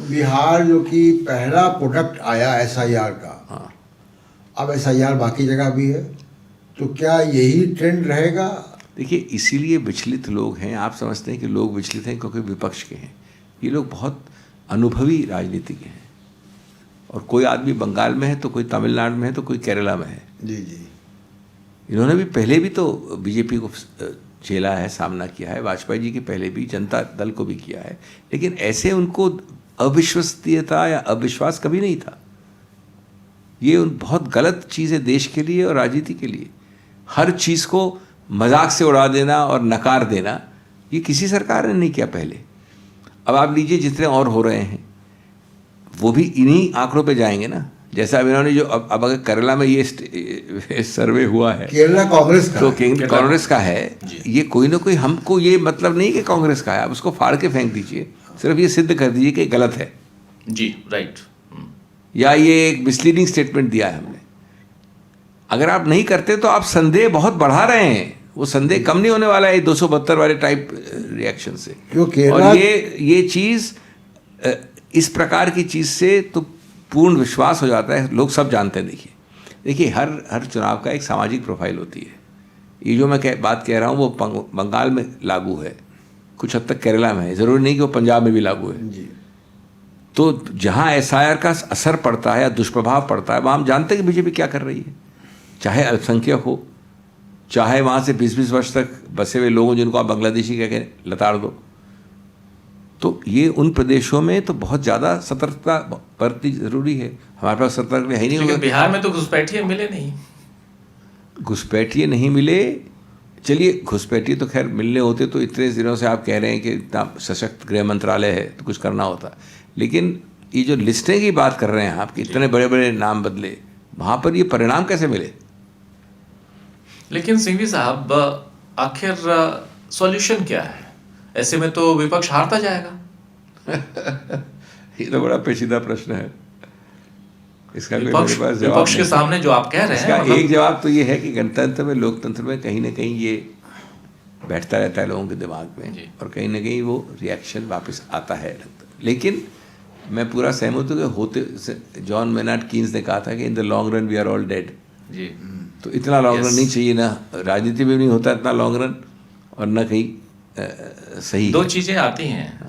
बिहार जो कि पहला प्रोडक्ट आया एसआईआर का, हाँ, अब एसआईआर बाकी जगह भी है, तो क्या यही ट्रेंड रहेगा? देखिए इसीलिए विचलित लोग हैं। आप समझते हैं कि लोग विचलित हैं क्योंकि विपक्ष के हैं। ये लोग बहुत अनुभवी राजनीतिज्ञ हैं, और कोई आदमी बंगाल में है तो कोई तमिलनाडु में है तो कोई केरला में है। जी जी। इन्होंने भी पहले भी तो बीजेपी को झेला है, सामना किया है। वाजपेयी जी के पहले भी जनता दल को भी किया है, लेकिन ऐसे उनको अविश्वसनीयता या अविश्वास कभी नहीं था। ये बहुत गलत चीज़ है देश के लिए और राजनीति के लिए। हर चीज़ को मजाक से उड़ा देना और नकार देना, ये किसी सरकार ने नहीं किया पहले। अब आप लीजिए जितने और हो रहे हैं वो भी इन्हीं आंकड़ों पे जाएंगे ना। जैसा अब इन्होंने जो अब अगर केरला में ये सर्वे हुआ है, केरला कांग्रेस का, तो कांग्रेस का है, ये कोई ना कोई, हमको ये मतलब नहीं कि कांग्रेस का है, आप उसको फाड़ के फेंक दीजिए, सिर्फ ये सिद्ध कर दीजिए कि गलत है जी, राइट। या ये एक मिसलीडिंग स्टेटमेंट दिया है हमने। अगर आप नहीं करते तो आप संदेह बहुत बढ़ा रहे हैं। वो संदेह कम नहीं होने वाला है 272 वाले टाइप रिएक्शन से। और ये चीज़, इस प्रकार की चीज़ से तो पूर्ण विश्वास हो जाता है, लोग सब जानते हैं। देखिए हर चुनाव का एक सामाजिक प्रोफाइल होती है। ये जो मैं बात कह रहा हूँ वो बंगाल में लागू है, कुछ हद तक केरला में है, ज़रूरी नहीं कि वो पंजाब में भी लागू है जी। तो जहाँ एसआईआर का असर पड़ता है या दुष्प्रभाव पड़ता है, वहाँ हम जानते हैं कि बीजेपी क्या कर रही है। चाहे अल्पसंख्यक हो, चाहे वहाँ से 20-20 वर्ष तक बसे हुए लोगों जिनको आप बांग्लादेशी कह के लताड़ दो, तो ये उन प्रदेशों में तो बहुत ज़्यादा सतर्कता बरतनी जरूरी है। हमारे पास सतर्कता है ही नहीं। लेकिन बिहार में तो घुसपैठिए मिले नहीं। घुसपैठिए नहीं मिले, चलिए घुसपैठिए तो खैर मिलने होते तो इतने दिनों से आप कह रहे हैं कि इतना सशक्त गृह मंत्रालय है तो कुछ करना होता। लेकिन ये जो लिस्टें की बात कर रहे हैं आप कि इतने बड़े बड़े नाम बदले, वहाँ पर ये परिणाम कैसे मिले? लेकिन सिंघवी साहब, आखिर सॉल्यूशन क्या है? ऐसे में तो विपक्ष हारता जाएगा। ये तो बड़ा पेचीदा प्रश्न है। इसका मेरे पास जवाब विपक्ष के सामने जो आप कह रहे हैं, इसका एक जवाब तो ये है कि गणतंत्र में, लोकतंत्र में कहीं ना कहीं ये बैठता रहता है लोगों के दिमाग में, और कहीं ना कहीं वो रिएक्शन वापस आता है। लेकिन मैं पूरा सहमत हूँ कि होते, जॉन मेनार्ड कीन्स ने कहा था कि in the long run we are all dead. जी, तो इतना लॉन्ग रन नहीं चाहिए ना, राजनीति में भी नहीं होता इतना लॉन्ग रन, और ना कहीं सही। दो चीज़ें आती हैं